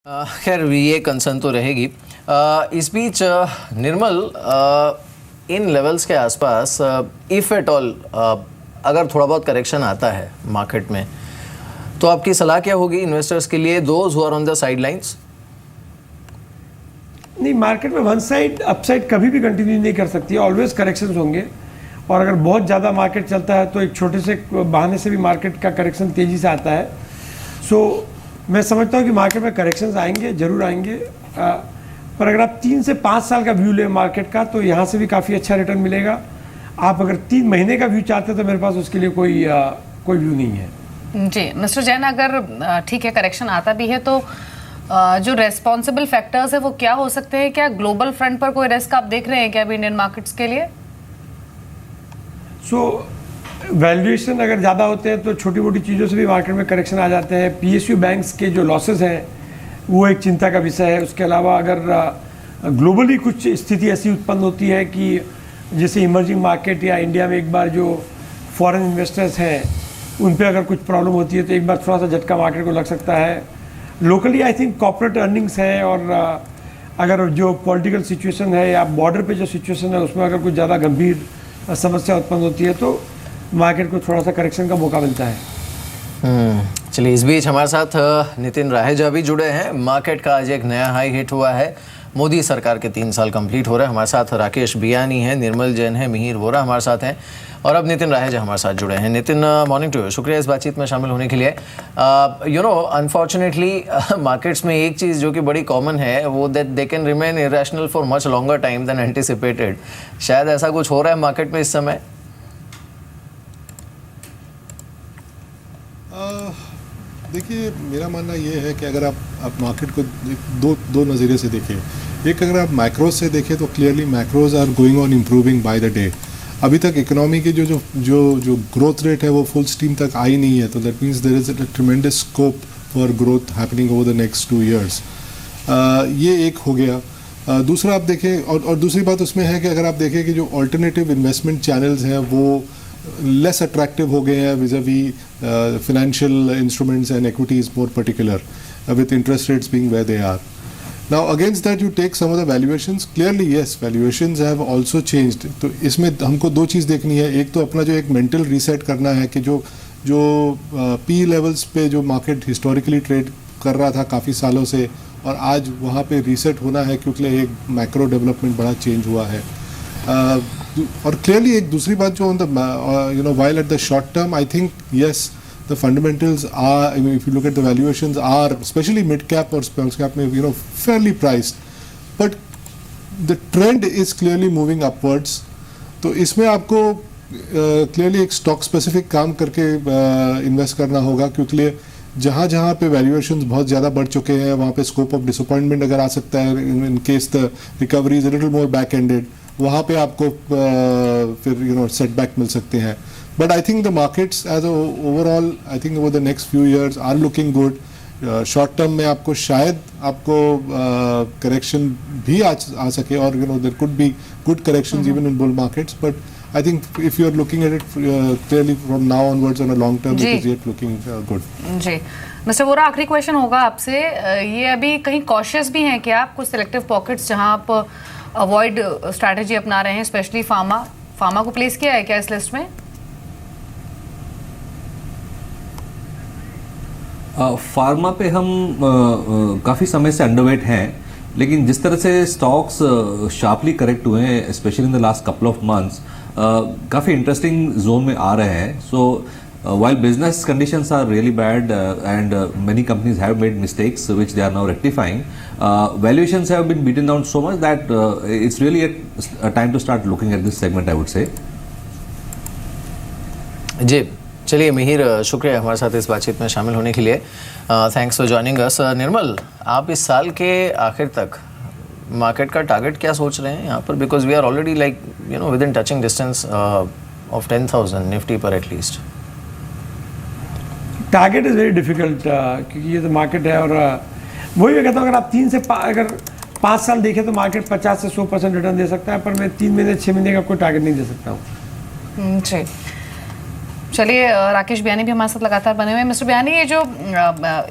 खैर ये कंसर्न तो रहेगी। इस बीच निर्मल, इन लेवल्स के आसपास इफ़ एट ऑल अगर थोड़ा बहुत करेक्शन आता है मार्केट में, तो आपकी सलाह क्या होगी इन्वेस्टर्स के लिए, those who are on the sidelines? नहीं, मार्केट में वन साइड अपसाइड कभी भी कंटिन्यू नहीं कर सकती है, ऑलवेज करेक्शंस होंगे। और अगर बहुत ज़्यादा मार्केट चलता है तो एक छोटे से बहाने से भी मार्केट का करेक्शन तेज़ी से आता है। सो मैं समझता हूँ कि मार्केट में करेक्शंस आएंगे, जरूर आएंगे। पर अगर आप 3 से 5 साल का व्यू लें मार्केट का, तो यहाँ से भी काफ़ी अच्छा रिटर्न मिलेगा। आप अगर 3 महीने का व्यू चाहते हैं तो मेरे पास उसके लिए कोई व्यू नहीं है। जी मिस्टर जैन, अगर ठीक है करेक्शन आता भी है तो जो रेस्पॉन्सिबल फैक्टर्स है वो क्या हो सकते हैं? क्या ग्लोबल फ्रंट पर कोई रिस्क आप देख रहे हैं क्या अभी इंडियन मार्केट्स के लिए? वैल्यूएशन अगर ज़्यादा होते हैं तो छोटी मोटी चीज़ों से भी मार्केट में करेक्शन आ जाते हैं। PSU बैंक्स के जो लॉसेस हैं वो एक चिंता का विषय है। उसके अलावा अगर ग्लोबली कुछ स्थिति ऐसी उत्पन्न होती है कि जैसे इमर्जिंग मार्केट या इंडिया में एक बार जो फॉरेन इन्वेस्टर्स हैं उन पे अगर कुछ प्रॉब्लम होती है तो एक बार थोड़ा सा झटका मार्केट को लग सकता है। Locally I think corporate earnings है, और अगर जो पॉलिटिकल सिचुएशन है या बॉर्डर पे जो सिचुएशन है उसमें अगर कुछ ज़्यादा गंभीर समस्या उत्पन्न होती है तो मार्केट को थोड़ा सा करेक्शन का मौका मिलता है। चलिए, इस बीच हमारे साथ नितिन राहेजा भी जुड़े हैं। मार्केट का आज एक नया हाई हिट हुआ है। मोदी सरकार के 3 साल कंप्लीट हो रहे हैं। हमारे साथ राकेश बियानी है, निर्मल जैन है, मिहिर वोरा हमारे साथ हैं, और अब नितिन राहेजा हमारे साथ जुड़े हैं। नितिन, मॉर्निंग टू यू, शुक्रिया इस बातचीत में शामिल होने के लिए। अनफॉर्चुनेटली मार्केट्स में एक चीज़ जो कि बड़ी कॉमन है वो that they can remain irrational for much longer time than anticipated. शायद ऐसा कुछ हो रहा है मार्केट में इस समय? देखिए, मेरा मानना ये है कि अगर आप मार्केट को दो नज़रिए से देखें। एक, अगर आप मैक्रोज से देखें तो clearly macros are going on improving by the day. अभी तक इकोनॉमी की जो ग्रोथ रेट है वो फुल स्टीम तक आई नहीं है, तो that means there is a tremendous scope for growth happening over the next 2 years। ये एक हो गया। दूसरा आप देखें, और दूसरी बात उसमें है कि अगर आप देखें कि जो ऑल्टरनेटिव इन्वेस्टमेंट चैनल्स हैं वो लेस अट्रैक्टिव हो गए हैं vis-à-vis financial instruments and equities more particular, with interest rates being where they are. Now against that you take some of the valuations. Clearly yes, valuations have also changed. तो इसमें हमको 2 चीज़ देखनी है। एक तो अपना जो एक मेंटल रीसेट करना है कि जो P लेवल्स पे जो मार्केट हिस्टोरिकली ट्रेड कर रहा था काफ़ी सालों से, और आज वहाँ पे रीसेट होना है क्योंकि एक मैक्रो डेवलपमेंट बड़ा चेंज हुआ है। और क्लियरली एक दूसरी बात जो on the while at the short term, I think yes, the fundamentals are, I mean, if you look at the valuations are, especially mid cap or small cap में fairly priced, but the trend is clearly moving upwards. तो इसमें आपको clearly एक stock specific काम करके invest करना होगा, क्योंकि जहाँ पे वैल्यूएशंस बहुत ज़्यादा बढ़ चुके हैं वहाँ पे स्कोप ऑफ डिसअपॉइंटमेंट अगर आ सकता है in case the recovery is a little more back ended, वहाँ पे आपको फिर सेटबैक मिल सकते हैं। But I think the markets as overall, I think over the next few years are looking good. Short term में आपको शायद करेक्शन भी आ सके, और there could be good corrections even in bull markets, but I think if you are looking at it clearly from now onwards on a long term, it is yet looking good. जी mister Vora, आखिरी question होगा आपसे। ये अभी कहीं cautious भी हैं क्या आप? कुछ सिलेक्टिव पॉकेट्स जहां आप अवॉइड स्ट्रैटेजी अपना रहे हैं, स्पेशली फार्मा को प्लेस किया है क्या इस लिस्ट में? फार्मा पे हम काफ़ी समय से अंडरवेट हैं, लेकिन जिस तरह से स्टॉक्स शार्पली करेक्ट हुए हैं specially in the last couple of months, काफ़ी इंटरेस्टिंग जोन में आ रहे हैं। सो while business conditions are really bad and many companies have made mistakes which they are now rectifying, valuations have been beaten down so much that it's really a time to start looking at this segment, I would say. जी चलिए मिहिर, शुक्रिया हमारे साथ इस बातचीत में शामिल होने के लिए। Thanks for joining us. Nirmal, आप इस साल के आखिर तक मार्केट का टारगेट क्या सोच रहे हैं यहाँ पर? Because we are already like within touching distance of 10,000 Nifty पर at least. Target is very difficult, क्योंकि ये तो मार्केट है, और वही मैं कहता हूँ अगर आप 3 से अगर 5 साल देखें तो मार्केट 50 से 100% रिटर्न दे सकता है, पर मैं 3 महीने 6 महीने का कोई टारगेट नहीं दे सकता हूँ। जी चलिए राकेश बियानी भी हमारे साथ लगातार बने हुए हैं। मिस्टर बियानी, ये जो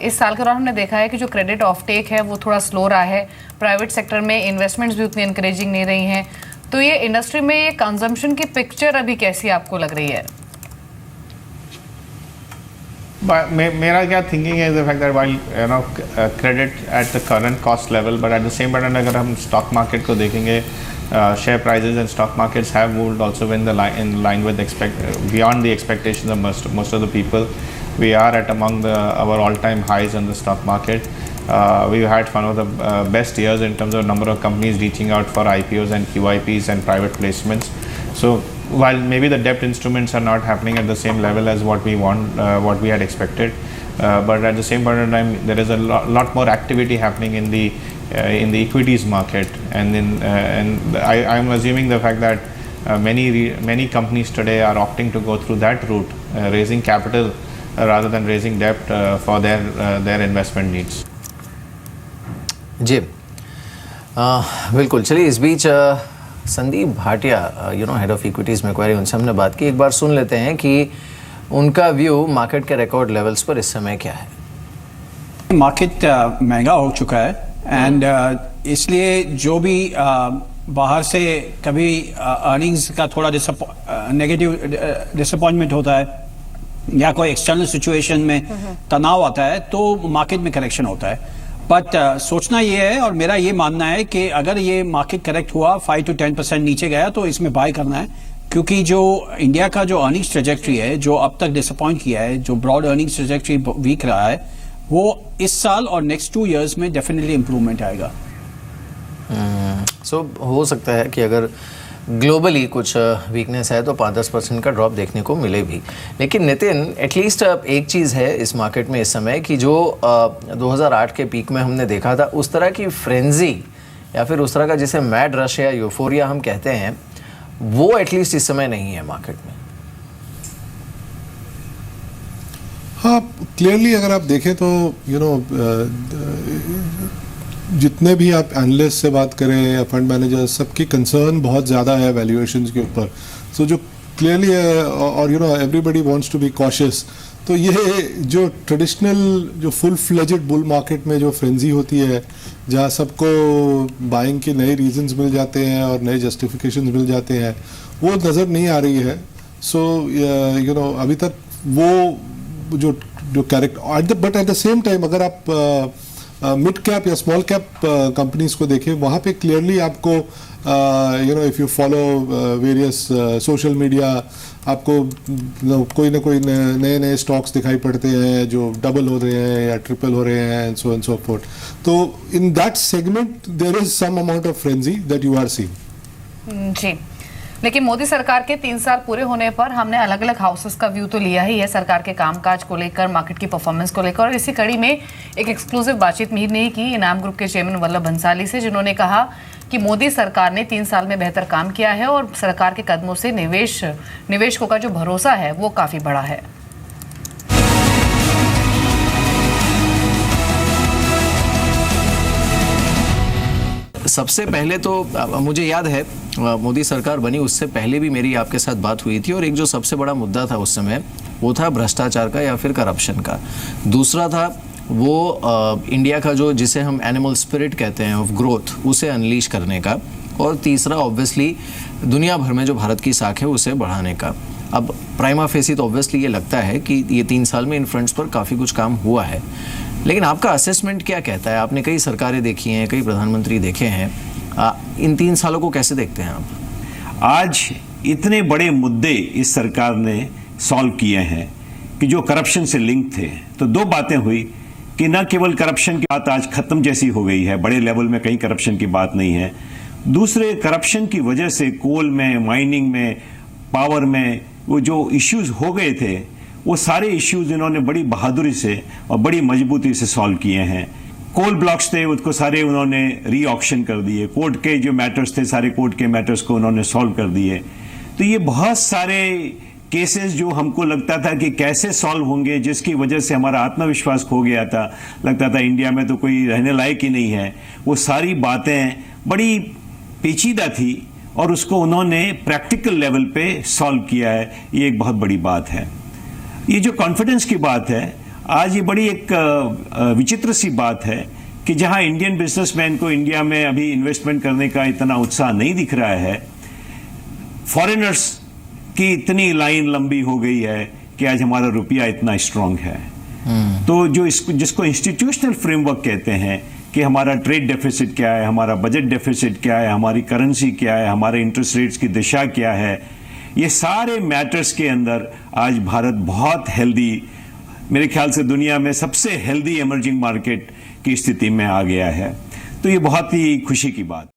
इस साल के दौरान हमने देखा है कि जो क्रेडिट ऑफ टेक है वो थोड़ा स्लो रहा है, प्राइवेट सेक्टर में इन्वेस्टमेंट्स भी उतनी इनकरेजिंग नहीं रही हैं, तो ये इंडस्ट्री में ये कंजम्पशन की पिक्चर अभी कैसी आपको लग रही है? मेरा क्या थिंकिंग है, the fact that while credit at the current cost level, but at the same time अगर हम स्टॉक मार्केट को देखेंगे, share prices and stock markets have moved also in line with beyond the expectations of most of the people. We are at among our all-time highs on the stock market. We've had one of the best years in terms of number of companies reaching out for IPOs and QIPs and private placements. So while maybe the debt instruments are not happening at the same level as what we had expected, but at the same point in time, there is a lot more activity happening in the equities market, and I am assuming the fact that many companies today are opting to go through that route, raising capital rather than raising debt for their investment needs. जी बिल्कुल। चलिए इस बीच Sandeep Bhatia head of equities Macquarie, उनसे हमने बात की। एक बार सुन लेते हैं कि उनका व्यू मार्केट के रिकॉर्ड लेवल्स पर इस समय क्या है। मार्केट महंगा हो चुका है एंड इसलिए जो भी बाहर से कभी अर्निंग्स का थोड़ा नेगेटिव डिसअपॉइंटमेंट होता है या कोई एक्सटर्नल सिचुएशन में तनाव आता है तो मार्केट में करेक्शन होता है। बट सोचना ये है और मेरा ये मानना है कि अगर ये मार्केट करेक्ट हुआ 5 to 10% नीचे गया तो इसमें बाय करना है, क्योंकि जो इंडिया का जो अर्निंग्स ट्रेजेक्ट्री है, जो अब तक डिसअपॉइंट किया है, जो ब्रॉड अर्निंग्स ट्रेजेक्ट्री वीक रहा है, वो इस साल और नेक्स्ट 2 years में डेफिनेटली इंप्रूवमेंट आएगा। सो हो सकता है कि अगर ग्लोबली कुछ वीकनेस है तो 5-10% का ड्रॉप देखने को मिले भी। लेकिन नितिन, एटलीस्ट एक चीज़ है इस मार्केट में इस समय कि जो 2008 के पीक में हमने देखा था, उस तरह की फ्रेंजी या फिर उस तरह का जिसे मैड रश या यूफोरिया हम कहते हैं, वो एटलीस्ट इस समय नहीं है मार्केट में। हाँ, क्लियरली अगर आप देखें तो जितने भी आप एनालिस्ट से बात करें या फंड मैनेजर, सबकी कंसर्न बहुत ज़्यादा है वैल्यूएशंस के ऊपर। सो जो क्लियरली है, और everybody wants to be cautious. तो ये जो ट्रेडिशनल जो फुल फ्लेजेड बुल मार्केट में जो फ्रेंजी होती है, जहाँ सबको बाइंग के नए रीजंस मिल जाते हैं और नए जस्टिफिकेशंस मिल जाते हैं, वो नज़र नहीं आ रही है। सो अभी तक वो जो character but at the same time अगर आप मिड कैप या स्मॉल कैप कंपनीज को देखें, वहाँ पे क्लियरली आपको if you follow various social media, आपको कोई ना कोई नए नए स्टॉक्स दिखाई पड़ते हैं जो डबल हो रहे हैं या ट्रिपल हो रहे हैं, and so and so fourth. तो in that segment there is some amount of frenzy that you are seeing. जी, लेकिन मोदी सरकार के 3 साल पूरे होने पर हमने अलग अलग हाउसेस का व्यू तो लिया ही है सरकार के कामकाज को लेकर, मार्केट की परफॉर्मेंस को लेकर, और इसी कड़ी में एक एक्सक्लूसिव बातचीत मिहिर ने की इनाम ग्रुप के चेयरमैन वल्लभ भंसाली से, जिन्होंने कहा कि मोदी सरकार ने 3 साल में बेहतर काम किया है और सरकार के कदमों से निवेशकों का जो भरोसा है वो काफ़ी बढ़ा है। सबसे पहले तो मुझे याद है मोदी सरकार बनी उससे पहले भी मेरी आपके साथ बात हुई थी, और एक जो सबसे बड़ा मुद्दा था उस समय वो था भ्रष्टाचार का या फिर करप्शन का। दूसरा था वो इंडिया का जो जिसे हम एनिमल स्पिरिट कहते हैं ऑफ ग्रोथ, उसे अनलीश करने का, और तीसरा ऑब्वियसली दुनिया भर में जो भारत की साख है उसे बढ़ाने का। अब प्राइमा फेसी तो ऑब्वियसली ये लगता है कि ये 3 साल में इन फ्रंट्स पर काफ़ी कुछ काम हुआ है, लेकिन आपका असेसमेंट क्या कहता है? आपने कई सरकारें देखी हैं, कई प्रधानमंत्री देखे हैं, इन 3 सालों को कैसे देखते हैं आप? आज इतने बड़े मुद्दे इस सरकार ने सॉल्व किए हैं कि जो करप्शन से लिंक थे, तो 2 बातें हुई कि न केवल करप्शन की बात आज खत्म जैसी हो गई है, बड़े लेवल में कहीं करप्शन की बात नहीं है। दूसरे, करप्शन की वजह से कोल में, माइनिंग में, पावर में वो जो इश्यूज हो गए थे, वो सारे इश्यूज इन्होंने बड़ी बहादुरी से और बड़ी मजबूती से सॉल्व किए हैं। कोल ब्लॉक्स थे उसको सारे उन्होंने री ऑक्शन कर दिए, कोर्ट के जो मैटर्स थे सारे कोर्ट के मैटर्स को उन्होंने सॉल्व कर दिए। तो ये बहुत सारे केसेस जो हमको लगता था कि कैसे सॉल्व होंगे, जिसकी वजह से हमारा आत्मविश्वास खो गया था, लगता था इंडिया में तो कोई रहने लायक ही नहीं है, वो सारी बातें बड़ी पेचीदा थी और उसको उन्होंने प्रैक्टिकल लेवल पे सॉल्व किया है। ये एक बहुत बड़ी बात है। ये जो कॉन्फिडेंस की बात है, आज ये बड़ी एक विचित्र सी बात है कि जहां इंडियन बिजनेसमैन को इंडिया में अभी इन्वेस्टमेंट करने का इतना उत्साह नहीं दिख रहा है, फॉरेनर्स की इतनी लाइन लंबी हो गई है कि आज हमारा रुपया इतना स्ट्रांग है। तो जो जिसको इंस्टीट्यूशनल फ्रेमवर्क कहते हैं कि हमारा ट्रेड डेफिसिट क्या है, हमारा बजट डेफिसिट क्या है, हमारी करेंसी क्या है, हमारे इंटरेस्ट रेट्स की दिशा क्या है, ये सारे मैटर्स के अंदर आज भारत बहुत हेल्दी, मेरे ख्याल से दुनिया में सबसे हेल्दी इमर्जिंग मार्केट की स्थिति में आ गया है। तो ये बहुत ही खुशी की बात।